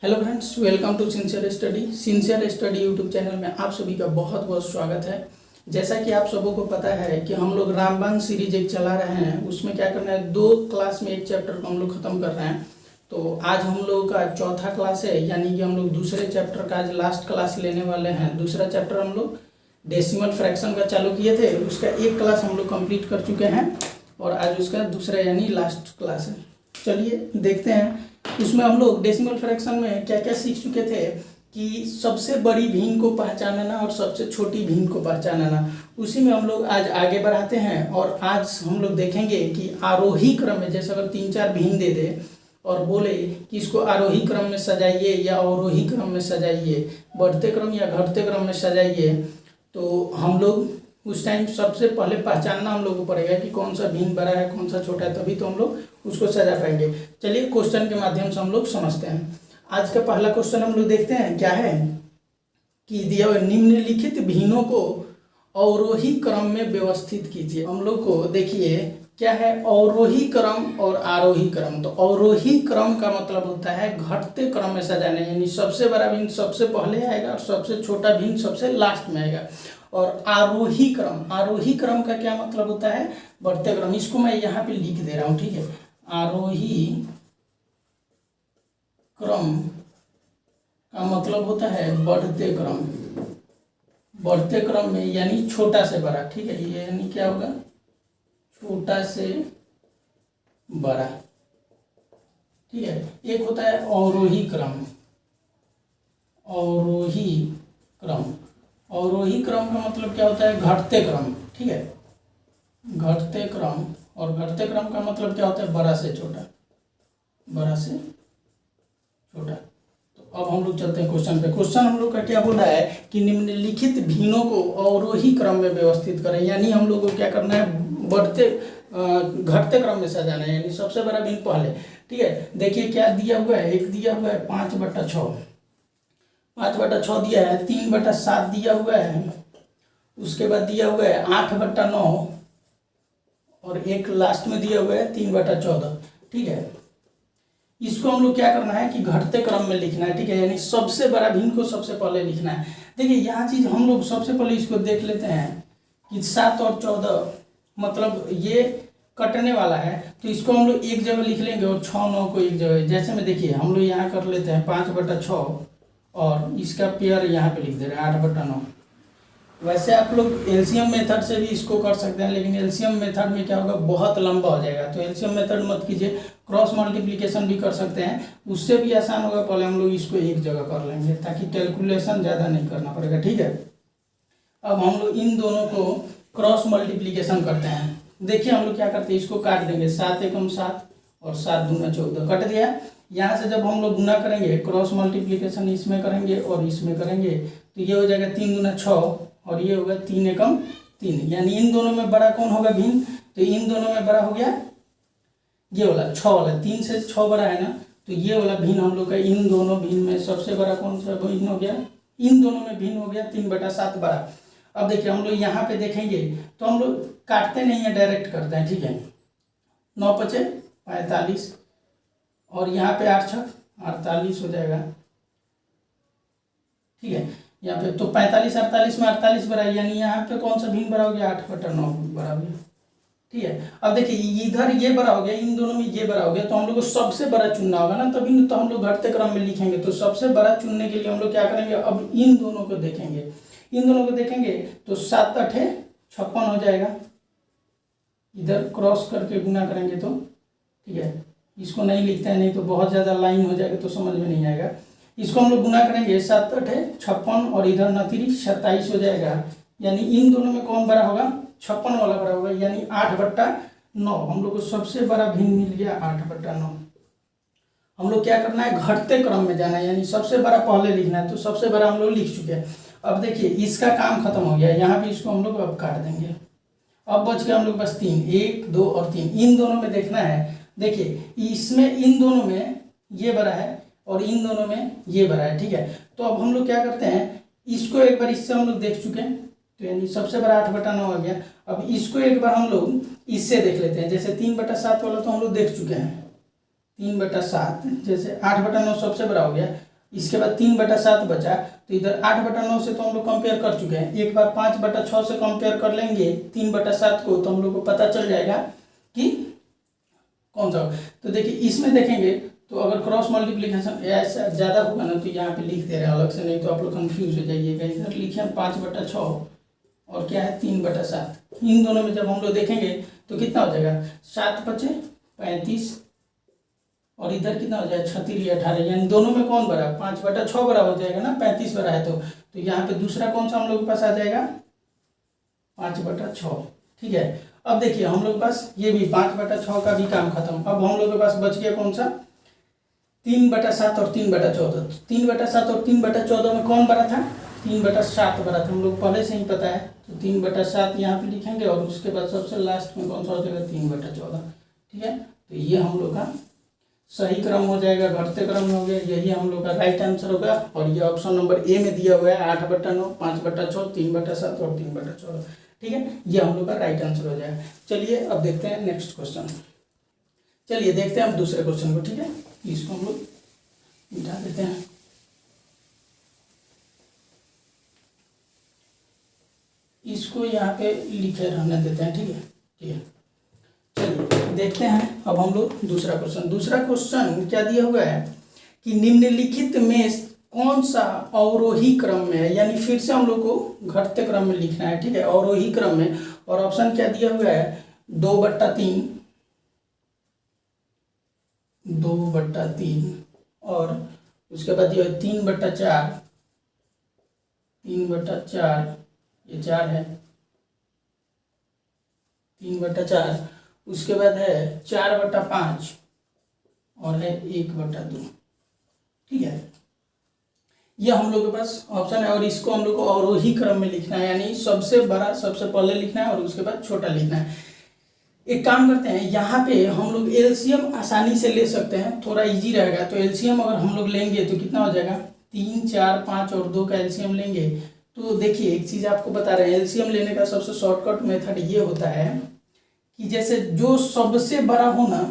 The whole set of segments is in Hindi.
Hello friends, welcome to sincere study YouTube channel में आप सभी का बहुत बहुत स्वागत है। जैसा कि आप सबों को पता है कि हम लोग रामबाण सीरीज एक चला रहे हैं, उसमें क्या करना है, 2 क्लास में एक चैप्टर को हम लोग खत्म कर रहे हैं। तो आज हम लोग का चौथा क्लास है, यानी कि हम लोग दूसरे चैप्टर का आज लास्ट क्लास लेने वाले हैं। दूसरा चैप्टर हम लोग डेसिमल फ्रैक्शन का चालू किए थे, उसका एक क्लास हम लोग कंप्लीट कर चुके हैं और आज उसका दूसरा यानी लास्ट क्लास है। चलिए देखते हैं उसमें हम लोग डेसिमल फ्रैक्शन में क्या क्या सीख चुके थे कि सबसे बड़ी भिन्न को पहचानना और सबसे छोटी भिन्न को पहचानना। उसी में हम लोग आज आगे बढ़ाते हैं और आज हम लोग देखेंगे कि आरोही क्रम में, जैसे अगर 3-4 भिन्न दे दे और बोले कि इसको आरोही क्रम में सजाइए या अवरोही क्रम में सजाइए, बढ़ते क्रम या घटते क्रम में सजाइए, तो हम लोग उस टाइम सबसे पहले पहचानना हम लोग को पड़ेगा कि कौन सा भिन्न बड़ा है कौन सा छोटा है, तभी तो हम लोग उसको सजा पाएंगे। चलिए क्वेश्चन के माध्यम से हम लोग समझते हैं। आज का पहला क्वेश्चन हम लोग देखते हैं क्या है कि दिया हुआ निम्नलिखित भिन्नों को अवरोही क्रम में व्यवस्थित कीजिए। हम लोग को देखिए क्या है, अवरोही क्रम और आरोही क्रम। तो अवरोही क्रम का मतलब होता है घटते क्रम में सजाना, यानी सबसे बड़ा भिन्न सबसे पहले आएगा और सबसे छोटा भिन्न सबसे लास्ट में आएगा। और आरोही क्रम का क्या मतलब होता है, बढ़ते क्रम। इसको मैं यहाँ पे लिख दे रहा हूँ, ठीक है। आरोही क्रम का मतलब होता है बढ़ते क्रम। बढ़ते क्रम में यानी छोटा से बड़ा, ठीक है, ये यानी क्या होगा, छोटा से बड़ा, ठीक है। एक होता है अवरोही क्रम। अवरोही क्रम का मतलब क्या होता है, घटते क्रम, ठीक है। घटते क्रम, और घटते क्रम का मतलब क्या होता है, बड़ा से छोटा। तो अब हम लोग चलते हैं क्वेश्चन पे। क्वेश्चन हम लोग का क्या बोल रहा है कि निम्नलिखित भिन्नों को अवरोही क्रम में व्यवस्थित करें, यानी हम लोग को क्या करना है, घटते क्रम में सजाना है, यानी सबसे बड़ा भिन्न पहले, ठीक है। देखिए क्या दिया हुआ है, एक दिया हुआ है 5/6, 5/6 दिया है, 3/7 दिया हुआ है, उसके बाद दिया हुआ है 8/9 और एक लास्ट में दिया हुआ है 3/14, ठीक है। इसको हम लोग क्या करना है कि घटते क्रम में लिखना है, ठीक है, यानी सबसे बड़ा भिन्न को सबसे पहले लिखना है। देखिए यहाँ चीज हम लोग सबसे पहले इसको देख लेते हैं कि 7 और 14 मतलब ये कटने वाला है, तो इसको हम लोग एक जगह लिख लेंगे और 6-9 को एक जगह। जैसे में देखिए हम लोग यहाँ कर लेते हैं 5/6 और इसका पेयर यहाँ पे लिख दे रहे हैं 8/9। वैसे आप लोग एलसीएम मेथड से भी इसको कर सकते हैं, लेकिन एलसीएम मेथड में क्या होगा, बहुत लंबा हो जाएगा, तो एलसीएम मेथड मत कीजिए। क्रॉस मल्टीप्लिकेशन भी कर सकते हैं, उससे भी आसान होगा। पहले हम लोग इसको एक जगह कर लेंगे ताकि कैलकुलेशन ज़्यादा नहीं करना पड़ेगा, ठीक है। अब हम लोग इन दोनों को क्रॉस मल्टीप्लिकेशन करते हैं। देखिए हम लोग क्या करते हैं, इसको काट देंगे, 7 एकम 7 और 7 दूना 14, कट दिया। यहाँ से जब हम लोग गुना करेंगे, क्रॉस मल्टीप्लिकेशन इसमें करेंगे और इसमें करेंगे, तो ये हो जाएगा 3 दूना 6 और ये होगा 3 एकम 3, यानी इन दोनों में बड़ा कौन होगा भिन्न, तो इन दोनों में बड़ा हो गया ये वाला 6 वाला, 3 से 6 बड़ा है ना, तो ये वाला भिन्न हम लोग का इन दोनों भिन्न में सबसे बड़ा कौन सा भिन्न हो गया, इन दोनों में भिन्न हो गया 3/7 बड़ा। अब देखिए हम लोग यहाँ पे देखेंगे तो हम लोग काटते नहीं है, डायरेक्ट करते हैं, ठीक है। 9×5 = 45 और यहाँ पे 8×6 = 48 हो जाएगा, ठीक है। यहाँ पे तो 45 48 में 48 बड़ा, यानी यहाँ पे कौन सा भिन्न बड़ा हो गया, 8/9 बड़ा हो गया, ठीक है। अब देखिए इधर ये बड़ा हो गया, इन दोनों में ये बड़ा हो गया, तो हम लोग को सबसे बड़ा चुनना होगा ना, तभी तो हम लोग घटते क्रम में लिखेंगे। तो सबसे बड़ा चुनने के लिए हम लोग क्या करेंगे, अब इन दोनों को देखेंगे, तो 7×8 = 56 हो जाएगा। इधर क्रॉस करके गुना करेंगे तो, ठीक है। इसको नहीं लिखते हैं, नहीं तो बहुत ज़्यादा लाइन हो जाएगा तो समझ में नहीं आएगा। इसको हम लोग गुना करेंगे, 7×8 = 56 और इधर 29 27 हो जाएगा, यानी इन दोनों में कौन बड़ा होगा, 56 वाला बड़ा होगा, यानी 8/9। हम लोग को सबसे बड़ा भिन्न मिल गया 8/9। हम लोग क्या करना है, घटते क्रम में जाना है, यानी सबसे बड़ा पहले लिखना है, तो सबसे बड़ा हम लोग लिख चुके हैं। अब देखिए इसका काम खत्म हो गया, यहाँ पे इसको हम लोग अब काट देंगे। अब बच गया हम लोग बस 3, 1 2 और 3, इन दोनों में देखना है। देखिए इसमें इन दोनों में ये बड़ा है और इन दोनों में ये बड़ा है, ठीक है। तो अब हम लोग क्या करते हैं, इसको एक बार इससे हम लोग देख चुके हैं, तो यानी सबसे बड़ा 8/9 आ गया। अब इसको एक बार हम लोग इससे देख लेते हैं, जैसे 3/7 वाला तो हम लोग देख चुके हैं, 3/7, जैसे 8/9 सबसे बड़ा हो गया। इसके बाद 3/7 बचा, तो इधर 8/9 से तो हम लोग कंपेयर कर चुके हैं। एक बार 5/6 से कंपेयर कर लेंगे 3/7 को, तो हम लोग को पता चल जाएगा कि कौन सा होगा। तो देखिए इसमें देखेंगे तो अगर क्रॉस मल्टीप्लीकेशन ऐसा ज़्यादा होगा ना, तो यहाँ पे लिख दे रहे हैं अलग से, नहीं तो आप लोग कंफ्यूज हो जाइएगा। इधर लिखे हम 5/6 और क्या है 3/7, इन दोनों में जब हम लोग देखेंगे तो कितना हो जाएगा, 7×5 = 35 और इधर कितना हो जाएगा 36×18, यानी दोनों में कौन बड़ा, 5/6 बड़ा हो जाएगा ना, 35 बड़ा है तो यहाँ पे दूसरा कौन सा हम लोग के पास आ जाएगा 5/6। ठीक है, अब देखिए हम लोग के पास ये भी 5/6 का भी काम खत्म। अब हम लोग के पास बच गया कौन सा, 3/7 और 3/14। 3/7 और 3/14 में कौन बड़ा था, 3/7 बड़ा था, हम लोग पहले से ही पता है। तो 3/7 यहाँ पे लिखेंगे और उसके बाद सबसे लास्ट में कौन सा हो जाएगा 3/14। ठीक है, तो ये हम लोग का सही क्रम हो जाएगा, घटते क्रम में हो गया, यही हम लोग का राइट आंसर होगा। और ये ऑप्शन नंबर ए में दिया हुआ है 8/9, 5/6, 3/7 और 3/14। ठीक है, ये हम लोग का राइट आंसर हो जाएगा। चलिए अब देखते हैं नेक्स्ट क्वेश्चन। चलिए देखते हैं हम दूसरे क्वेश्चन को। ठीक है, इसको हम लोग मिटा देते हैं। इसको यहाँ पे लिखे रहने देते हैं। ठीक है, ठीक है, चलिए देखते हैं अब हम लोग दूसरा क्वेश्चन। दूसरा क्वेश्चन क्या दिया हुआ है कि निम्नलिखित में कौन सा अवरोही क्रम में है, यानी फिर से हम लोग को घटते क्रम में लिखना है। ठीक है, अवरोही क्रम में, और ऑप्शन क्या दिया हुआ है 2/3, 2/3 और उसके बाद ये 3/4, 3/4, ये 4 है 3/4, उसके बाद है 4/5 और है 1/2। ठीक है, ये हम लोग के पास ऑप्शन है, और इसको हम लोग को अवरोही क्रम में लिखना है, यानी सबसे बड़ा सबसे पहले लिखना है और उसके बाद छोटा लिखना है। एक काम करते हैं, यहाँ पे हम लोग एलसीएम आसानी से ले सकते हैं, थोड़ा इजी रहेगा। तो एलसीएम अगर हम लोग लेंगे तो कितना हो जाएगा, 3, 4, 5 और 2 का एलसीएम लेंगे। तो देखिए एक चीज़ आपको बता रहे हैं, एलसीएम लेने का सबसे शॉर्टकट मेथड ये होता है कि जैसे जो सबसे बड़ा हो ना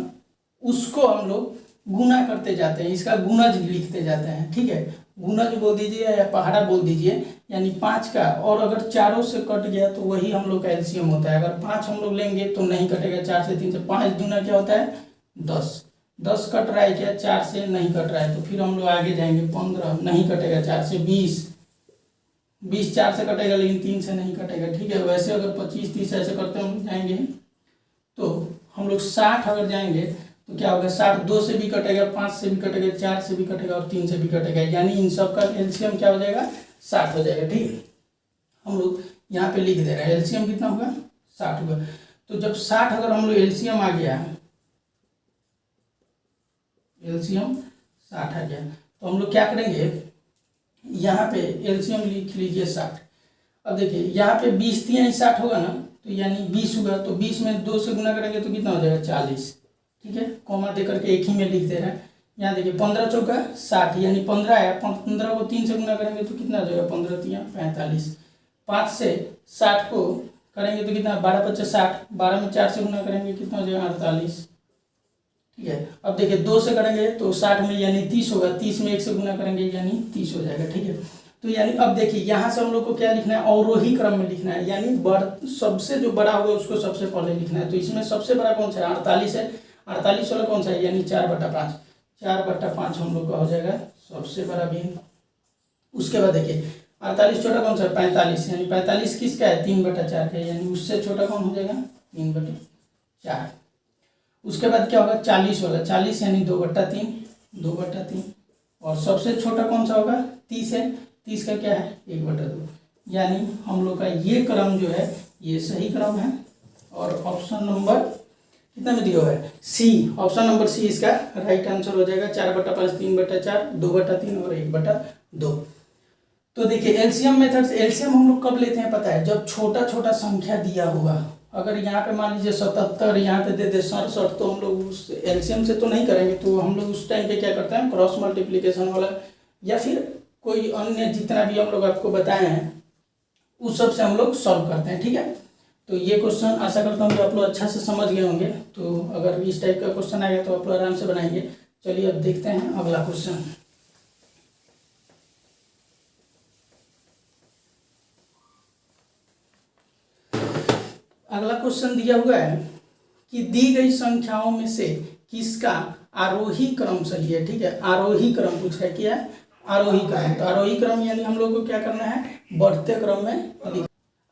उसको हम लोग गुना करते जाते हैं, इसका गुणज लिखते जाते हैं। ठीक है, गुणज बोल दीजिए या पहाड़ा बोल दीजिए, यानी 5 का, और अगर चारों से कट गया तो वही हम लोग का एलसीएम होता है। अगर 5 हम लोग लेंगे तो नहीं कटेगा, 4 से 3 से 5 दूना क्या होता है 10, 10 कट रहा है क्या, 4 से नहीं कट रहा है, तो फिर हम लोग आगे जाएंगे 15 नहीं कटेगा, 4 से 20, 20 4 से कटेगा लेकिन 3 से नहीं कटेगा। ठीक है, वैसे अगर 25, 30 ऐसे करते हम जाएंगे तो हम लोग 60 अगर जाएंगे तो क्या होगा, 60 2 से भी कटेगा, 5 से भी कटेगा, 4 से भी कटेगा और 3 से भी कटेगा, यानी इन सब का एलसीएम क्या हो जाएगा 60 हो जाएगा। ठीक है, हम लोग यहाँ पे लिख दे रहे हैं एलसीएम कितना होगा 60 होगा। तो जब 60 अगर हम लोग एलसीएम आ गया, एलसीएम 60 आ गया, तो हम लोग क्या करेंगे, यहाँ पे एलसीएम लिख लीजिए 60। अब देखिए यहाँ पे 20 3 60 होगा ना, तो यानी 20 होगा, तो 20 में 2 से गुना करेंगे तो कितना हो जाएगा 40। ठीक है, कॉमा दे करके एक ही में लिख दे रहे हैं। यहाँ देखिए 15 चौका 60, यानी 15 है, 15 को 3 से गुना करेंगे तो कितना हो जाएगा 15 3 45, 5 से 60 को करेंगे तो कितना 12 5 60, 12 में 4 से गुना करेंगे कितना हो जाएगा 48। ठीक है, अब देखिए 2 से करेंगे तो 60 में यानी 30 होगा, 30 में 1 से गुना करेंगे यानी 30 हो जाएगा। ठीक है, तो यानी अब देखिए यहाँ से हम लोग को क्या लिखना है, अवरोही क्रम में लिखना है, यानी सबसे जो बड़ा होगा उसको सबसे पहले लिखना है। तो इसमें सबसे बड़ा कौन सा है 48 है, 48 वाला कौन सा है, यानी 4/5, 4/5 हम लोग का हो जाएगा सबसे बड़ा भिन्न। उसके बाद देखिए 48 छोटा कौन सा है 45, यानी 45 किसका है 3/4 का, यानी उससे छोटा कौन हो जाएगा 3/4। उसके बाद क्या होगा 40 वाला, 40 यानी 2/3, 2/3, और सबसे छोटा कौन सा होगा 30 है, 30 का क्या है 1/2, यानी हम लोग का ये क्रम जो है ये सही क्रम है। और ऑप्शन नंबर कितना में दिया हुआ है सी, ऑप्शन नंबर सी इसका राइट आंसर हो जाएगा। 4/5, 3/4, 2/3 और 1/2। तो देखिए एलसीएम मेथड से एलसीएम हम लोग कब लेते हैं पता है, जब छोटा छोटा संख्या दिया होगा। अगर यहाँ पे मान लीजिए 77 यहाँ पे दे दे 67, तो हम लोग उस एलसीएम से तो नहीं करेंगे, तो हम लोग उस टाइम पे क्या करते हैं क्रॉस मल्टीप्लिकेशन वाला या फिर कोई अन्य जितना भी हम लोग आपको बताए हैं उस सब से हम लोग सॉल्व करते हैं। ठीक है, तो ये क्वेश्चन आशा करता हूँ कि आप लोग अच्छा से समझ गए होंगे। तो अगर इस टाइप का क्वेश्चन आएगा तो आप लोग आराम से बनाएंगे। चलिए अब देखते हैं अगला क्वेश्चन। अगला क्वेश्चन दिया हुआ है कि दी गई संख्याओं में से किसका आरोही क्रम सही है। ठीक है, आरोही क्रम पूछ रहा है, क्या है आरोही क्रम। तो आरोही क्रम यानी हम लोग को क्या करना है, बढ़ते क्रम में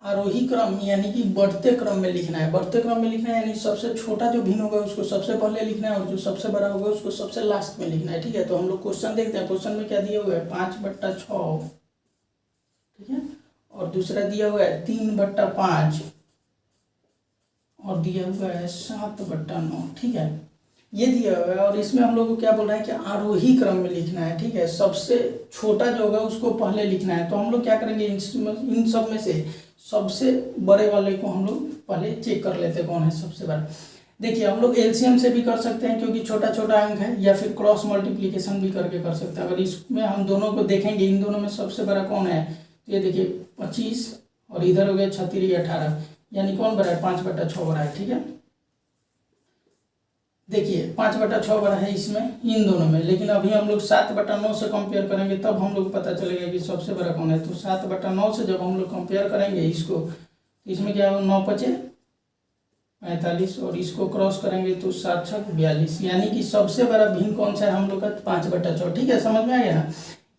आरोही क्रम यानी कि बढ़ते क्रम में लिखना है। बढ़ते क्रम में लिखना है यानी सबसे छोटा जो भिन्न होगा उसको सबसे पहले लिखना है और जो सबसे बड़ा होगा उसको सबसे लास्ट में लिखना है। ठीक है, तो हम लोग क्वेश्चन देखते हैं। क्वेश्चन में क्या दिया हुआ है 5/6, ठीक है, और दूसरा दिया हुआ है 3/5 और दिया हुआ है 7/9। ठीक है, ये दिया हुआ है और इसमें हम लोग को क्या बोल रहा है कि आरोही क्रम में लिखना है। ठीक है, सबसे छोटा जो होगा उसको पहले लिखना है। तो हम लोग क्या करेंगे, इन सब में से सबसे बड़े वाले को हम लोग पहले चेक कर लेते हैं कौन है सबसे बड़ा। देखिए हम लोग एलसीएम से भी कर सकते हैं क्योंकि छोटा छोटा अंक है, या फिर क्रॉस मल्टीप्लिकेशन भी करके कर सकते हैं। अगर इसमें हम दोनों को देखेंगे, इन दोनों में सबसे बड़ा कौन है, तो ये देखिए 25 और इधर हो गया 36 18, यानी कौन बड़ा है 5/6 बड़ा है। ठीक है, देखिए 5/6 बड़ा है इसमें इन दोनों में, लेकिन अभी हम लोग 7/9 से कंपेयर करेंगे तब हम लोग पता चलेगा कि सबसे बड़ा कौन है। तो 7/9 से जब हम लोग कंपेयर करेंगे इसको, तो इसमें क्या होगा 9×5 = 45 और इसको क्रॉस करेंगे तो 7×6 = 42, यानी कि सबसे बड़ा भिन्न कौन सा है हम लोग का 5/6। ठीक है, समझ में आ गया ना।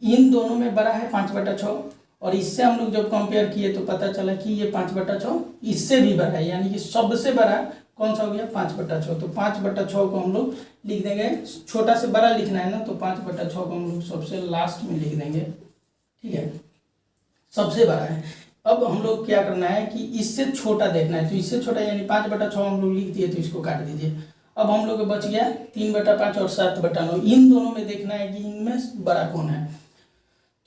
इन दोनों में बड़ा है 5/6 और इससे हम लोग जब कंपेयर किए तो पता चला कि ये 5/6 इससे भी बड़ा है, यानी कि सबसे बड़ा कौन सा हो गया 5/6। तो 5/6 को हम लोग लिख देंगे, छोटा से बड़ा लिखना है ना, तो 5/6 को हम लोग सबसे लास्ट में लिख देंगे। ठीक है, सबसे बड़ा है। अब हम लोग क्या करना है कि इससे छोटा देखना है, तो इससे छोटा यानी 5/6 हम लोग लिख दिए, तो इसको काट दीजिए। अब हम लोग बच गया 3/5 और 7/9। इन दोनों में देखना है कि इनमें बड़ा कौन है।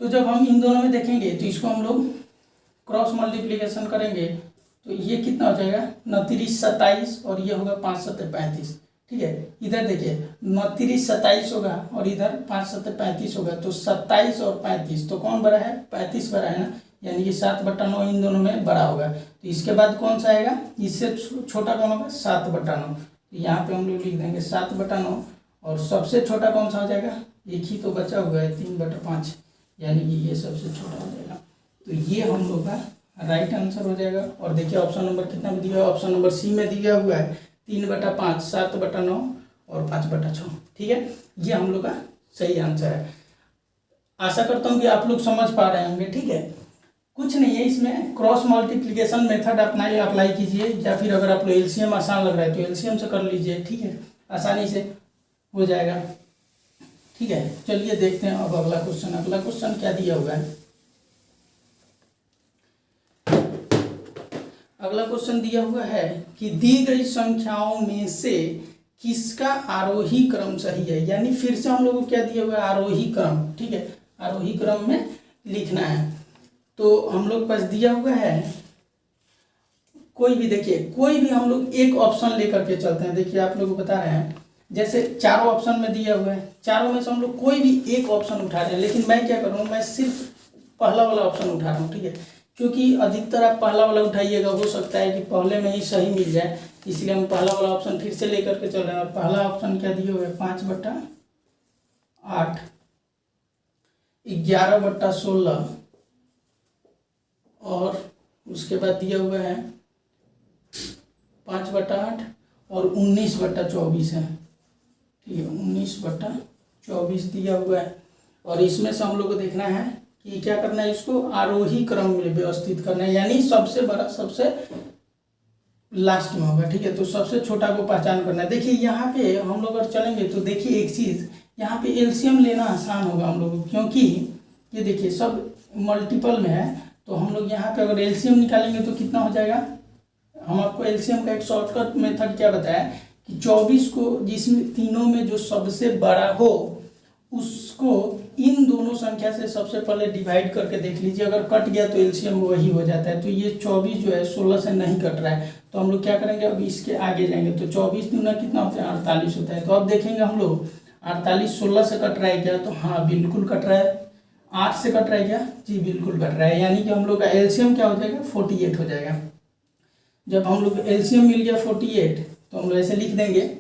तो जब हम इन दोनों में देखेंगे तो इसको हम लोग क्रॉस मल्टीप्लीकेशन करेंगे तो ये कितना हो जाएगा 29 27 और ये होगा 5 7 35। ठीक है, इधर देखिए 29 27 होगा और इधर 5 7 35 होगा, तो 27 और 35, तो कौन बड़ा है 35 बड़ा है ना, यानी कि 7/9 इन दोनों में बड़ा होगा। तो इसके बाद कौन सा आएगा, इससे छोटा कौन होगा 7/9। तो यहाँ पे हम लोग लिख देंगे 7/9 और सबसे छोटा कौन सा हो जाएगा, एक ही तो बचा हुआ है 3/5, यानी कि ये सबसे छोटा हो जाएगा। तो ये हम लोग का राइट आंसर हो जाएगा। और देखिए ऑप्शन नंबर कितना में दिया हुआ है, ऑप्शन नंबर सी में दिया हुआ है 3/5 7/9 और 5/6। ठीक है, ये हम लोग का सही आंसर है। आशा करता हूँ कि आप लोग समझ पा रहे होंगे। ठीक है, कुछ नहीं है इसमें, क्रॉस मल्टीप्लिकेशन मेथड अप्लाई कीजिए, या फिर अगर आप लोग एलसीएम आसान लग रहा है तो एलसीएम से कर लीजिए। ठीक है, आसानी से हो जाएगा। ठीक है, चलिए देखते हैं अब अगला क्वेश्चन। अगला क्वेश्चन क्या दिया हुआ है, अगला क्वेश्चन दिया हुआ है कि दी गई संख्याओं में से किसका आरोही क्रम सही है। यानी फिर से हम लोगों को क्या दिया हुआ है आरोही क्रम। ठीक है, आरोही क्रम में लिखना है। तो हम लोग पास दिया हुआ है कोई भी, देखिए कोई भी हम लोग एक ऑप्शन लेकर के चलते हैं। देखिए आप लोग को बता रहे हैं, जैसे चारों ऑप्शन में दिया हुआ है, चारों में से हम लोग कोई भी एक ऑप्शन उठा रहे हैं, लेकिन मैं क्या करूँ, मैं सिर्फ पहला वाला ऑप्शन उठा रहा हूँ। ठीक है, क्योंकि अधिकतर आप पहला वाला उठाइएगा, हो सकता है कि पहले में ही सही मिल जाए, इसलिए हम पहला वाला ऑप्शन फिर से लेकर के चल रहे हैं। और पहला ऑप्शन क्या दिया हुआ है 5/8 11/16 और उसके बाद दिया हुआ है 5/8 और 19/24 है। ठीक है, 19/24 दिया हुआ है। और इसमें से हम लोग को देखना है कि क्या करना है, इसको आरोही क्रम में व्यवस्थित करना है, यानी सबसे बड़ा सबसे लास्ट में होगा। ठीक है, तो सबसे छोटा को पहचान करना है। देखिए यहाँ पे हम लोग अगर चलेंगे तो देखिए एक चीज़, यहाँ पे एलसीएम लेना आसान होगा हम लोग को, क्योंकि ये देखिए सब मल्टीपल में है। तो हम लोग यहाँ पे अगर एलसीएम निकालेंगे तो कितना हो जाएगा, हम आपको एलसीएम का एक शॉर्टकट मेथड क्या बताया कि 24 को जिसमें तीनों में जो सबसे बड़ा हो उसको इन दोनों संख्या से सबसे पहले डिवाइड करके देख लीजिए, अगर कट गया तो एलसीएम वही हो जाता है। तो ये 24 जो है 16 से नहीं कट रहा है, तो हम लोग क्या करेंगे, अब इसके आगे जाएंगे तो 24 दूना कितना होता है 48 होता है। तो अब देखेंगे हम लोग 48 16 से कट रहा है क्या, तो हाँ बिल्कुल कट रहा है। 8 से कट रहा है क्या, जी बिल्कुल कट रहा है, यानी कि हम लोग का एलसीएम क्या हो जाएगा 48 हो जाएगा। जब हम लोग एलसीएम मिल गया 48 तो हम लोग ऐसे लिख देंगे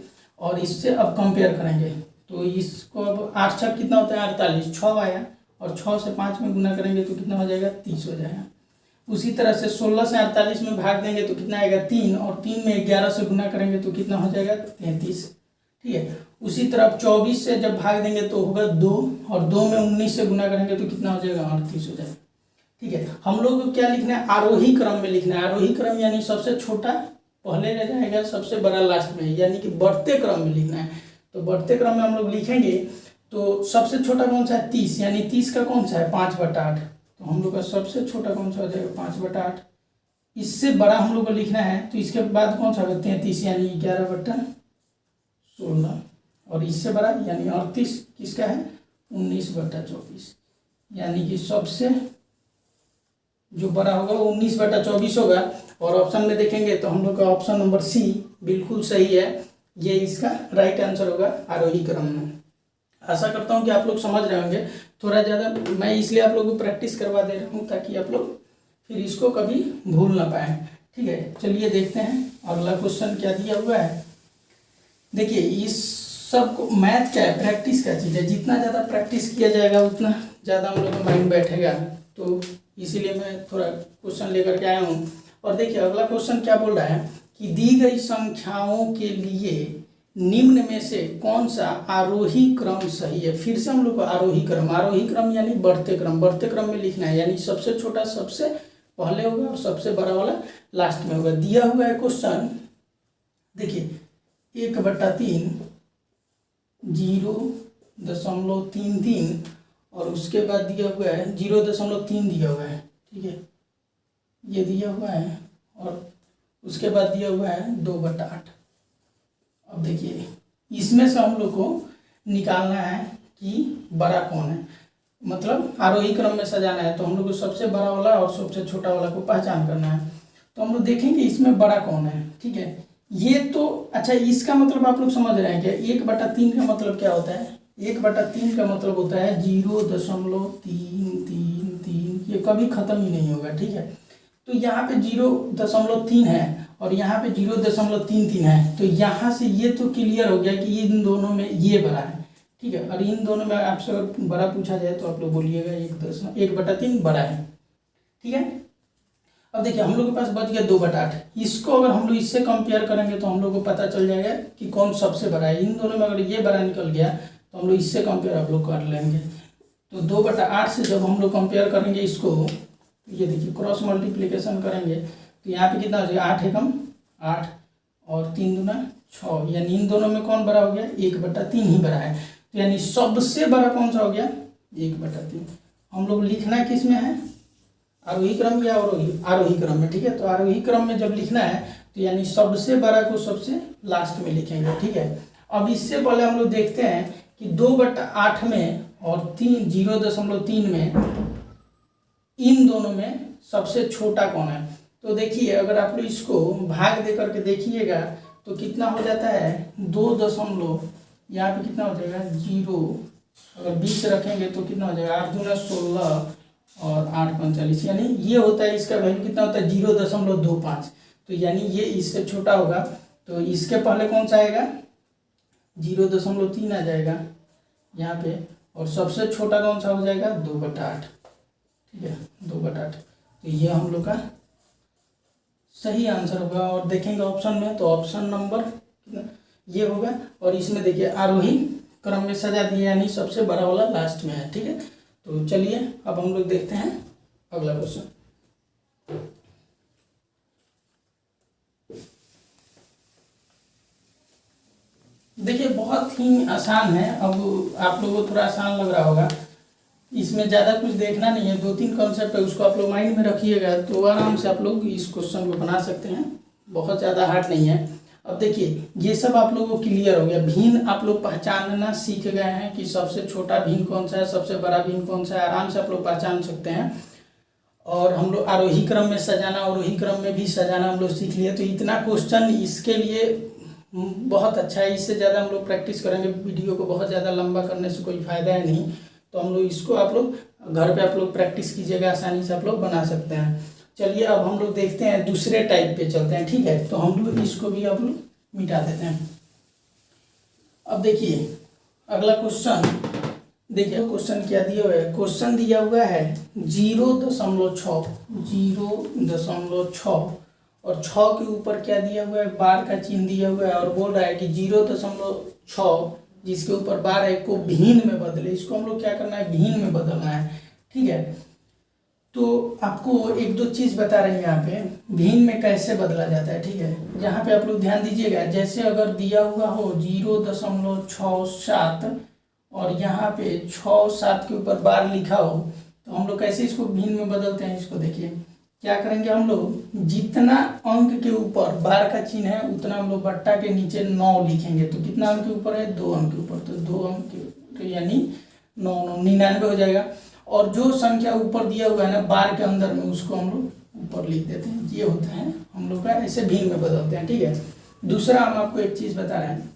और इससे अब कंपेयर करेंगे। तो इसको अब 8 छक कितना होता है 48, 6 आया और 6 से 5 में गुना करेंगे तो कितना हो जाएगा 30 हो जाएगा। उसी तरह से 16 से 48 में भाग देंगे तो कितना आएगा 3, और 3 में 11 से गुना करेंगे तो कितना हो जाएगा 33। ठीक है, उसी तरह 24 से जब भाग देंगे तो होगा 2, और 2 में 19 से गुना करेंगे तो कितना हो जाएगा 38 हो जाएगा। ठीक है, हम लोग को क्या लिखना है, आरोही क्रम में लिखना है। आरोही क्रम यानी सबसे छोटा पहले रह जाएगा, सबसे बड़ा लास्ट में, यानी कि बढ़ते क्रम में लिखना है। तो बढ़ते क्रम में हम लोग लिखेंगे तो सबसे छोटा कौन सा है 30, यानी 30 का कौन सा है 5/8। तो हम लोग का सबसे छोटा कौन सा हो जाएगा 5/8। इससे बड़ा हम लोग को लिखना है तो इसके बाद कौन सा होगा 33, यानी 11/16, और इससे बड़ा यानी 38 किसका है 19/24, यानी कि सबसे जो बड़ा होगा वो 19/24 होगा। और ऑप्शन में देखेंगे तो हम लोग का ऑप्शन नंबर सी बिल्कुल सही है, ये इसका राइट आंसर होगा आरोही क्रम में। आशा करता हूँ कि आप लोग समझ रहे होंगे। थोड़ा ज़्यादा मैं इसलिए आप लोगों को प्रैक्टिस करवा दे रहा हूँ ताकि आप लोग फिर इसको कभी भूल ना पाए। ठीक है, चलिए देखते हैं अगला क्वेश्चन क्या दिया हुआ है। देखिए इस सब को मैथ क्या है, प्रैक्टिस का चीज़ है। जितना ज़्यादा प्रैक्टिस किया जाएगा उतना ज़्यादा हम लोग का माइंड बैठेगा, तो इसीलिए मैं थोड़ा क्वेश्चन लेकर के आया हूँ। और देखिए अगला क्वेश्चन क्या बोल रहा है कि दी गई संख्याओं के लिए निम्न में से कौन सा आरोही क्रम सही है। फिर से हम लोग को आरोही क्रम यानी बढ़ते क्रम में लिखना है, यानी सबसे छोटा सबसे पहले होगा और सबसे बड़ा वाला लास्ट में होगा। दिया हुआ है क्वेश्चन, देखिए 1/3 0.33 और उसके बाद दिया हुआ है 0.3 दिया हुआ है। ठीक है, ये दिया हुआ है और उसके बाद दिया हुआ है 2/8। अब देखिए इसमें से हम लोग को निकालना है कि बड़ा कौन है, मतलब आरोही क्रम में सजाना है। तो हम लोग को सबसे बड़ा वाला और सबसे छोटा वाला को पहचान करना है। तो हम लोग देखेंगे इसमें बड़ा कौन है। ठीक है, ये तो अच्छा, इसका मतलब आप लोग समझ रहे हैं क्या, 1/3 का मतलब क्या होता है, 1/3 का मतलब होता है 0.333, ये कभी खत्म ही नहीं होगा। ठीक है, तो यहाँ पे 0.3 है और यहाँ पे 0.33 है, तो यहाँ से ये तो क्लियर हो गया कि इन दोनों में ये बड़ा है। ठीक है, और इन दोनों में आपसे अगर बड़ा पूछा जाए तो आप लोग बोलिएगा 1/3 बड़ा है। ठीक है, अब देखिए हम लोग के पास बच गया 2/8। इसको अगर हम लोग इससे कंपेयर करेंगे तो हम लोग को पता चल जाएगा कि कौन सबसे बड़ा है। इन दोनों में अगर ये बड़ा निकल गया तो हम लोग इससे कंपेयर आप लोग कर लेंगे। तो 2/8 से जब हम लोग कंपेयर करेंगे इसको, ये देखिए क्रॉस मल्टीप्लिकेशन करेंगे तो यहाँ पे कितना हो जाएगा 8 एकम 8 और 3 दूना 6, यानी इन दोनों में कौन बड़ा हो गया 1/3 ही बड़ा है। तो यानी सबसे बड़ा कौन सा हो गया 1/3। हम लोग लिखना किस में है, आरोही क्रम या आरोही क्रम में। ठीक है, तो आरोही क्रम में जब लिखना है तो यानी सबसे बड़ा को सबसे लास्ट में लिखेंगे। ठीक है, अब इससे पहले हम लोग देखते हैं कि 2/8 में और 0.3 में इन दोनों में सबसे छोटा कौन है। तो देखिए अगर आप लोग इसको भाग दे करके देखिएगा तो कितना हो जाता है 2 यहाँ पे कितना हो जाएगा 0, अगर 20 रखेंगे तो कितना हो जाएगा 8 दूना 16 और 8 45, यानी ये होता है, इसका वैल्यू कितना होता है 0.25। तो यानी ये इससे छोटा होगा। तो इसके पहले कौन सा आएगा 0.3 आ जाएगा यहाँ पे, और सबसे छोटा कौन सा हो जाएगा 2/8। ठीक है, 2/8। तो ये हम लोग का सही आंसर होगा। और देखेंगे ऑप्शन में तो ऑप्शन नंबर ये होगा, और इसमें देखिए आरोही क्रम में सजा दिया यानी सबसे बड़ा वाला लास्ट में है। ठीक है, तो चलिए अब हम लोग देखते हैं अगला क्वेश्चन। देखिए बहुत ही आसान है। अब आप लोगों को थोड़ा आसान लग रहा होगा, इसमें ज़्यादा कुछ देखना नहीं है, 2-3 कॉन्सेप्ट है उसको आप लोग माइंड में रखिएगा तो आराम से आप लोग इस क्वेश्चन को बना सकते हैं, बहुत ज़्यादा हार्ड नहीं है। अब देखिए ये सब आप लोगों को क्लियर हो गया, भिन्न आप लोग पहचानना सीख गए हैं कि सबसे छोटा भिन्न कौन सा है, सबसे बड़ा भिन्न कौन सा है, आराम से आप लोग पहचान सकते हैं। और हम लोग आरोही क्रम में सजाना, अवरोही क्रम में भी सजाना हम लोग सीख लिए। तो इतना क्वेश्चन इसके लिए बहुत अच्छा है, इससे ज़्यादा हम लोग प्रैक्टिस करेंगे, वीडियो को बहुत ज़्यादा लंबा करने से कोई फ़ायदा है नहीं। तो हम लोग इसको आप लोग घर पे आप लोग प्रैक्टिस कीजिएगा, आसानी से आप लोग बना सकते हैं। चलिए अब हम लोग देखते हैं दूसरे टाइप पे चलते हैं। ठीक है, तो हम लोग इसको भी आप लोग मिटा देते हैं। अब देखिए अगला क्वेश्चन देखिए क्वेश्चन क्या दिया हुआ है, क्वेश्चन दिया हुआ है 0.6 0.6 और 6 के ऊपर क्या दिया हुआ है, बार का चिन्ह दिया हुआ है और बोल रहा है कि 0.6 जिसके ऊपर बार है को भिन्न में बदले। इसको हम लोग क्या करना है, भिन्न में बदलना है। ठीक है, तो आपको एक दो चीज़ बता रहे हैं यहाँ पे भिन्न में कैसे बदला जाता है। ठीक है, यहाँ पे आप लोग ध्यान दीजिएगा, जैसे अगर दिया हुआ हो 0.67 और यहाँ पे 6-7 के ऊपर बार लिखा हो तो हम लोग कैसे इसको भिन्न में बदलते हैं। इसको देखिए क्या करेंगे, हम लोग जितना अंक के ऊपर बार का चिन्ह है उतना हम लोग बट्टा के नीचे 9 लिखेंगे। तो कितना अंक के ऊपर है, 2 अंक के ऊपर, तो 2 अंक के तो यानी 9 99 हो जाएगा। और जो संख्या ऊपर दिया हुआ है ना बार के अंदर में उसको हम लोग ऊपर लिख देते हैं। ये होता है हम लोग का, ऐसे भिन्न में बदलते हैं। ठीक है, दूसरा हम आपको एक चीज़ बता रहे हैं,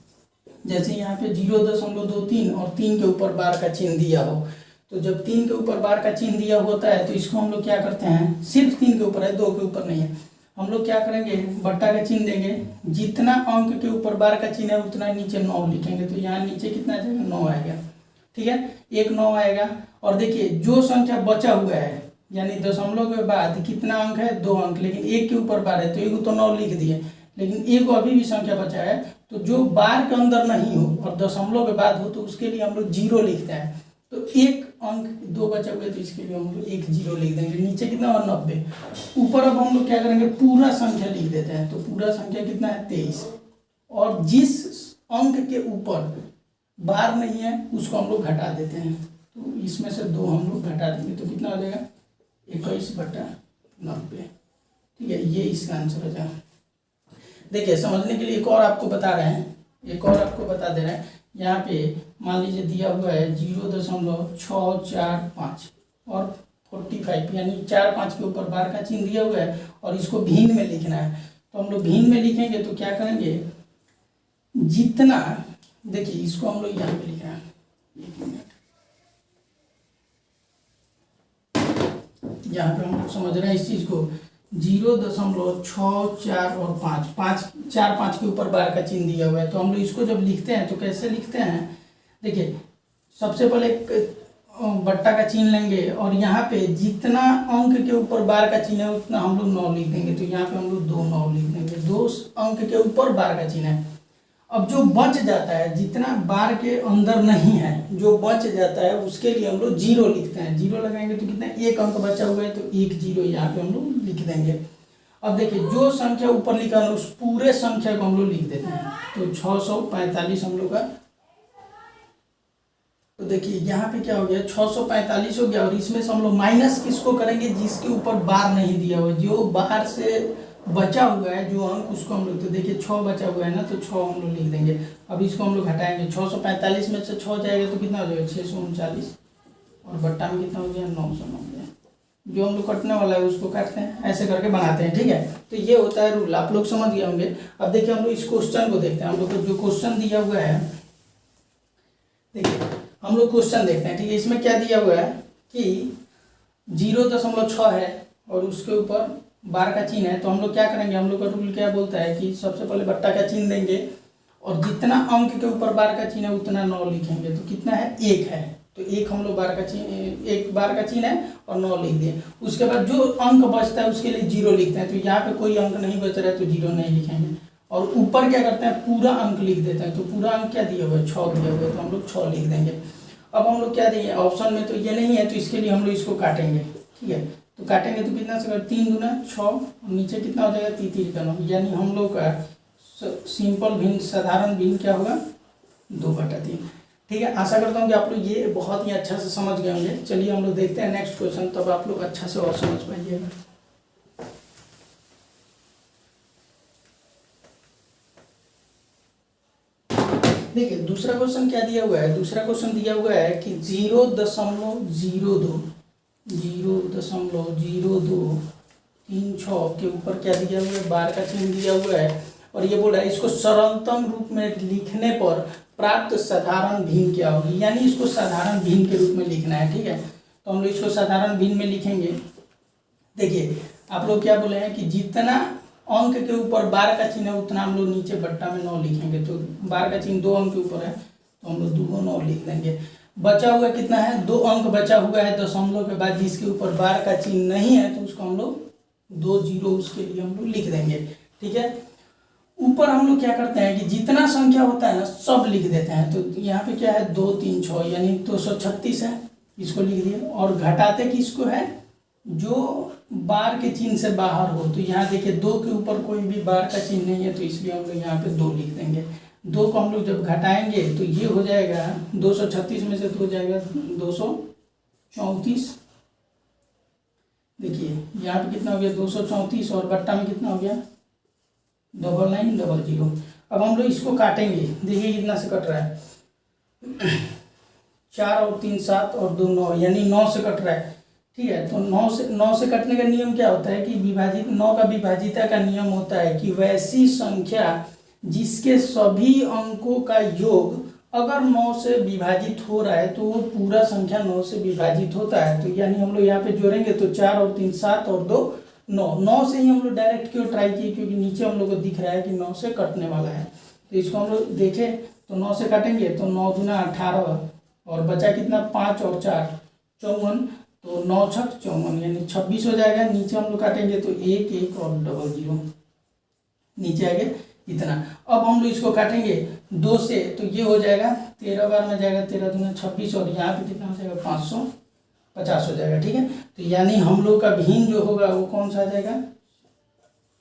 जैसे यहाँ पे 0.23 और 3 के ऊपर बार का चिन्ह दिया हो, तो जब 3 के ऊपर बार का चिन्ह दिया होता है तो इसको हम लोग क्या करते हैं, सिर्फ 3 के ऊपर है, 2 के ऊपर नहीं है, हम लोग क्या करेंगे, बट्टा का चिन्ह देंगे, जितना अंक के ऊपर बार का चिन्ह है उतना नीचे 9 लिखेंगे। तो यहाँ नीचे कितना आ जाएगा, 9 आएगा। ठीक है, एक 9 आएगा। और देखिए जो संख्या बचा हुआ है यानी दशमलव के बाद कितना अंक है, 2 अंक, लेकिन 1 के ऊपर बार है तो एक तो 9 लिख दिए, लेकिन एक अभी भी संख्या बचा है तो जो बार के अंदर नहीं हो और दशमलव के बाद हो तो उसके लिए हम लोग 0 लिखते हैं। तो एक अंक 2 बचा हुआ है तो इसके लिए हम लोग 1 0 लिख देंगे। नीचे कितना हुआ, 90। ऊपर अब हम लोग क्या करेंगे, पूरा संख्या लिख देते हैं। तो पूरा संख्या कितना है, 23, और जिस अंक के ऊपर बार नहीं है उसको हम लोग घटा देते हैं। तो इसमें से 2 हम लोग घटा देंगे तो कितना हो जाएगा, 21/90। ठीक है, ये इसका आंसर हो जाएगा। देखिए समझने के लिए एक और आपको बता रहे हैं, एक और आपको बता दे रहे हैं। यहाँ पे मान लीजिए दिया हुआ है 0.645 और 45 यानी 4-5 के ऊपर बार का चिन्ह दिया हुआ है और इसको भिन्न में लिखना है। तो हम लोग भिन्न में लिखेंगे तो क्या करेंगे, जितना, देखिए इसको हम लोग यहाँ पे लिख रहे हैं, 1 मिनट, यहाँ पे हम लोग समझ रहे हैं इस चीज़ को। 0.64 और 5 के ऊपर बार का चिन्ह दिया हुआ है तो हम लोग इसको जब लिखते हैं तो कैसे लिखते हैं, देखिए सबसे पहले एक बट्टा का चिन्ह लेंगे और यहाँ पे जितना अंक के ऊपर बार का चिन्ह है उतना हम लोग 9 लिख देंगे। तो यहाँ पे हम लोग 2 9 लिख देंगे, 2 अंक के ऊपर बार का चिन्ह है। अब जो बच जाता है, जितना बार के अंदर नहीं है जो बच जाता है उसके लिए हम लोग 0 लिखते हैं। 0 लगाएंगे तो कितना, 1 अंक बचा हुआ है तो 1 0 यहाँ पे हम लोग लिख देंगे। अब देखिए जो संख्या ऊपर लिखा है उस पूरे संख्या को हम लोग लिख देते हैं। तो 645 हम लोग का, तो देखिए यहाँ पे क्या हो गया, 645 हो गया। और इसमें से हम लोग माइनस किसको करेंगे, जिसके ऊपर बार नहीं दिया हुआ, जो बाहर से बचा हुआ है जो अंक उसको हम लोग, तो देखिए 6 बचा हुआ है ना तो 6 हम लोग लिख देंगे। अब इसको हम लोग घटाएंगे, 645 में से 6 जाएगा तो कितना हो जाएगा, 639, और बट्टा में कितना हो गया, 990। जो हम लोग कटने वाला है उसको काटते हैं, ऐसे करके बनाते हैं। ठीक है, तो ये होता है रूल, आप लोग समझ गए होंगे। अब देखिए हम लोग इस क्वेश्चन को देखते हैं, हम लोग को जो क्वेश्चन दिया हुआ है, देखिए हम लोग क्वेश्चन देखते हैं। ठीक है, इसमें क्या दिया हुआ है कि 0.6 है और उसके ऊपर बार का चिन्ह है। तो हम लोग क्या करेंगे, हम लोग का रूल क्या बोलता है कि सबसे पहले बट्टा का चिन्ह देंगे और जितना अंक के ऊपर बार का चिन्ह है उतना 9 लिखेंगे। तो कितना है, 1 है, तो 1 हम लोग बार का चिन्ह, 1 बार का चिन्ह है और 9 लिख दिए। उसके बाद जो अंक बचता है उसके लिए 0 लिखते हैं। तो यहाँ पे कोई अंक नहीं बच रहा है तो 0 नहीं लिखेंगे। और ऊपर क्या करते हैं, पूरा अंक लिख देते हैं। तो पूरा अंक क्या दिया हुआ है, 6 दिया हुआ है, तो हम लोग 6 लिख देंगे। अब हम लोग क्या देंगे, ऑप्शन में तो ये नहीं है तो इसके लिए हम लोग इसको काटेंगे। ठीक है, तो काटेंगे तो कितना से, 3 दूना 6, नीचे कितना हो जाएगा, 3 का 9, यानी हम लोग का सिंपल भिन्न, साधारण भिन्न क्या होगा, 2/3। ठीक है, आशा करता हूँ कि आप लोग ये बहुत ही अच्छा से समझ गए होंगे। चलिए हम लोग देखते हैं नेक्स्ट क्वेश्चन, तब आप लोग अच्छा से और समझ पाइएगा। देखिए दूसरा क्वेश्चन क्या दिया हुआ है, दूसरा क्वेश्चन दिया हुआ है कि 0.02 0.0236 के ऊपर क्या दिया हुआ है, बार का चिन्ह दिया हुआ है। और ये बोला है इसको सरलतम रूप में लिखने पर प्राप्त साधारण भिन्न क्या होगी, यानी इसको साधारण भिन्न के रूप में लिखना है। ठीक है, तो हम लोग इसको साधारण भिन्न में लिखेंगे। देखिए आप लोग क्या बोले हैं कि जितना अंक के ऊपर बार का चिन्ह है उतना हम लोग नीचे बट्टा में 9 लिखेंगे। तो बार का चिन्ह 2 अंक के ऊपर है तो हम लोग 2 9 लिख देंगे। बचा हुआ कितना है, 2 अंक बचा हुआ है दशमलव के बाद, जिसके ऊपर बार का चिन्ह नहीं है तो उसको हम लोग 2 जीरो उसके लिए हम लोग लिख देंगे। ठीक है, ऊपर हम लोग क्या करते हैं कि जितना संख्या होता है ना सब लिख देते हैं। तो यहाँ पे क्या है 2 3 6 यानी 236 है, इसको लिख दिए। और घटाते किसको है, जो बार के चिन्ह से बाहर हो। तो यहाँ देखिए 2 के ऊपर कोई भी बार का चिन्ह नहीं है, तो इसलिए हम लोग यहाँ पे 2 लिख देंगे। 2 को हम लोग जब घटाएंगे तो ये हो जाएगा 236 में से 2 जाएगा 234। देखिए यहाँ पे कितना हो गया 234 और बट्टा में कितना हो गया 9900। अब हम लोग इसको काटेंगे, देखिए कितना से कट रहा है 4 और 3 7 और 2 9 यानी 9 से कट रहा है। ठीक है, तो 9 से कटने का नियम क्या होता है कि विभाजित 9 का विभाजिता का नियम होता है कि वैसी संख्या जिसके सभी अंकों का योग अगर 9 से विभाजित हो रहा है तो वो पूरा संख्या 9 से विभाजित होता है। तो यानी हम लोग यहाँ पे जोड़ेंगे तो 4 और 3 7 और 2 9। 9 से ही हम लोग डायरेक्ट क्यों ट्राई किए, क्योंकि नीचे हम लोग को दिख रहा है कि 9 से कटने वाला है। तो इसको हम लोग देखें तो 9 से काटेंगे तो 9 दूना 18 और बचा कितना 5 और 4 54, तो 9 छक 54 यानी 26 हो जाएगा। नीचे हम लोग काटेंगे तो 1 1 और 00 नीचे आगे इतना। अब हम लोग इसको काटेंगे 2 से तो ये हो जाएगा 13 बार में जाएगा 13 दूना 26 और यहाँ पे कितना हो जाएगा 550 हो जाएगा। ठीक है, तो यानी हम लोग का भिन्न जो होगा वो कौन सा आ जाएगा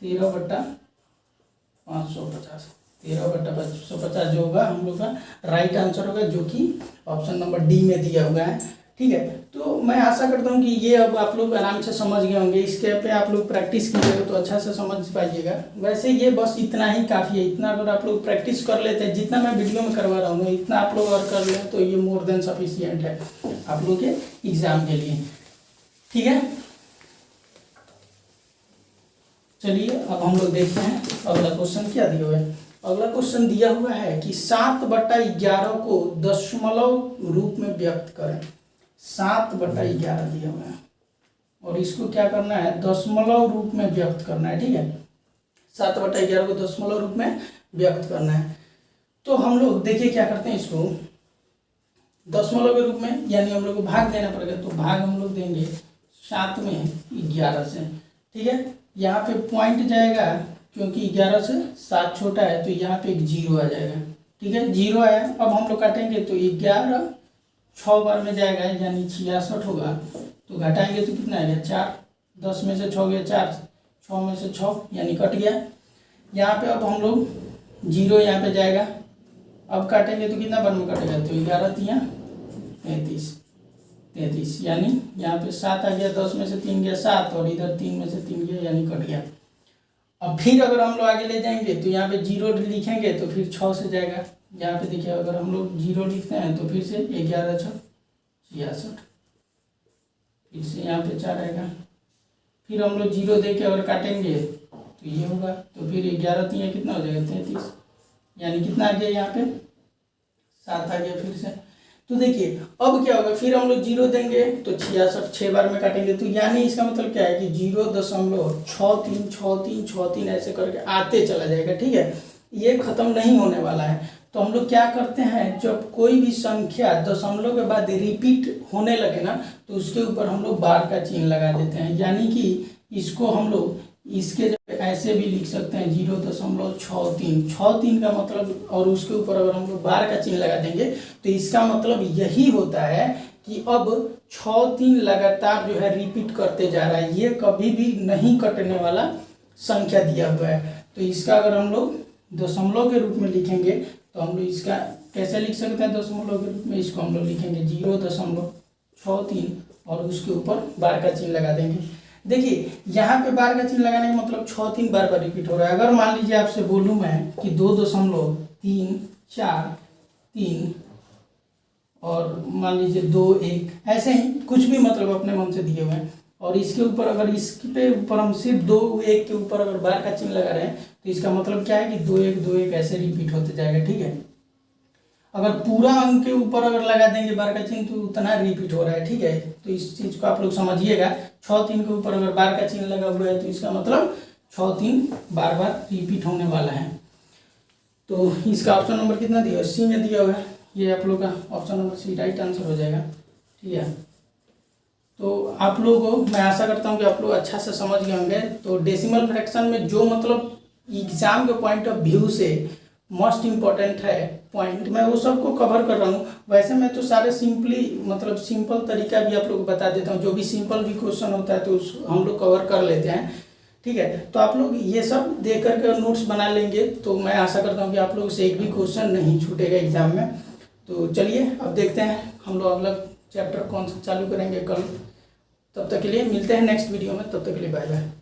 13/550। 13/550 जो होगा हम लोग का राइट आंसर होगा, जो कि ऑप्शन नंबर डी में दिया हुआ है। ठीक है, तो मैं आशा करता हूँ कि ये अब आप लोग आराम से समझ गए होंगे। इसके पे आप लोग प्रैक्टिस कीजिएगा तो अच्छा से समझ पाइएगा। वैसे ये बस इतना ही काफ़ी है, इतना अगर आप लोग प्रैक्टिस कर लेते हैं, जितना मैं वीडियो में करवा रहा हूँ इतना आप लोग अगर कर लें तो ये मोर देन सफिशियंट है आप लोग के एग्जाम के लिए। ठीक है, चलिए अब हम लोग देखते हैं अगला क्वेश्चन क्या दिया हुआ है। अगला क्वेश्चन दिया हुआ है कि 7/11 को दशमलव रूप में व्यक्त करें। 7/11 दिया हुआ है और इसको क्या करना है दशमलव रूप में व्यक्त करना है। ठीक है, 7/11 को दशमलव रूप में व्यक्त करना है। तो हम लोग देखिए क्या करते हैं, इसको दशमलव के रूप में यानी हम लोग को भाग देना पड़ेगा। तो भाग हम लोग देंगे 7 में 11 से। ठीक है, यहाँ पे पॉइंट जाएगा क्योंकि 11 से 7 छोटा है, तो यहाँ पे एक 0 आ जाएगा। ठीक है, 0 आया। अब हम लोग काटेंगे तो 11 6 बार में जाएगा यानी 66 होगा। तो घटाएंगे तो कितना आएगा 4, 10 में से 6 गया 4, 6 में से 6 यानी कट गया। यहाँ पे अब हम लोग 0 यहाँ पे जाएगा। अब काटेंगे तो कितना बार में कटेगा, तो 11 तिया 33 यानी यहाँ पे 7 आ गया, 10 में से 3 गया 7 और इधर 3 में से 3 गया यानी कट गया। अब फिर अगर हम लोग आगे ले जाएंगे तो यहाँ पे 0 लिखेंगे तो फिर 6 से जाएगा। यहाँ पे देखिए अगर हम लोग 0 लिखते हैं तो फिर से 11 6 66, फिर से यहाँ पे 4 आएगा। फिर हम लोग 0 दे के अगर काटेंगे तो ये होगा, तो फिर 11 3 कितना हो जाएगा 33 यानी कितना आ गया यहाँ पे 7 आ गया फिर से। तो देखिए अब क्या होगा, फिर हम लोग 0 देंगे तो 66 6 बार में काटेंगे। तो यानी इसका मतलब क्या है कि 0.636363 ऐसे करके आते चला जाएगा। ठीक है, ये खत्म नहीं होने वाला है। तो हम लोग क्या करते हैं, जब कोई भी संख्या दशमलव के बाद रिपीट होने लगे ना तो उसके ऊपर हम लोग बार का चिन्ह लगा देते हैं। यानी कि इसको हम लोग इसके ऐसे भी लिख सकते हैं 0.63 का मतलब, और उसके ऊपर अगर हम लोग बार का चिन्ह लगा देंगे तो इसका मतलब यही होता है कि अब 63 लगातार जो है रिपीट करते जा रहा है, ये कभी भी नहीं कटने वाला संख्या दिया हुआ है। तो इसका अगर हम लोग दशमलव के रूप में लिखेंगे तो हम लोग इसका कैसे लिख सकते हैं दशमलव के रूप में, इसको हम लोग लिखेंगे 0.63 और उसके ऊपर बार का चिन्ह लगा देंगे। देखिए यहाँ पे बार का चिन्ह लगाने का मतलब 63 बार बार रिपीट हो रहा है। अगर मान लीजिए आपसे बोलूँ मैं कि 2.34 और मान लीजिए 2 1 ऐसे ही कुछ भी मतलब अपने मन से दिए हुए हैं, और इसके ऊपर अगर इसके ऊपर हम सिर्फ 2 1 के ऊपर अगर बार का चिन्ह लगा रहे हैं तो इसका मतलब क्या है कि 2 1 2 1 ऐसे रिपीट होते जाएगा। ठीक है, अगर पूरा अंक के ऊपर अगर लगा देंगे बार का चिन्ह तो उतना रिपीट हो रहा है। ठीक है, तो इस चीज़ को आप लोग समझिएगा। 63 के ऊपर अगर बार का चिन्ह लगा हुआ है तो इसका मतलब 63 बार बार रिपीट होने वाला है। तो इसका ऑप्शन नंबर कितना दिया, सी में दिया हुआ है। ये आप लोग का option number C right answer हो जाएगा। ठीक है, तो आप लोगों को मैं आशा करता हूँ कि आप लोग अच्छा से समझ गए होंगे। तो डेसिमल फ्रैक्शन में जो मतलब एग्जाम के पॉइंट ऑफ व्यू से मोस्ट इम्पॉर्टेंट है पॉइंट, मैं वो सबको कवर कर रहा हूँ। वैसे मैं तो सारे सिंपली मतलब सिंपल तरीका भी आप लोग को बता देता हूँ, जो भी सिंपल भी क्वेश्चन होता है तो हम लोग कवर कर लेते हैं। ठीक है, तो आप लोग ये सब देख करके नोट्स बना लेंगे तो मैं आशा करता हूँ कि आप लोग से एक भी क्वेश्चन नहीं छूटेगा एग्जाम में। तो चलिए अब देखते हैं हम लोग अगला चैप्टर कौन सा चालू करेंगे कल। तब तक के लिए मिलते हैं नेक्स्ट वीडियो में, तब तक के लिए बाय बाय।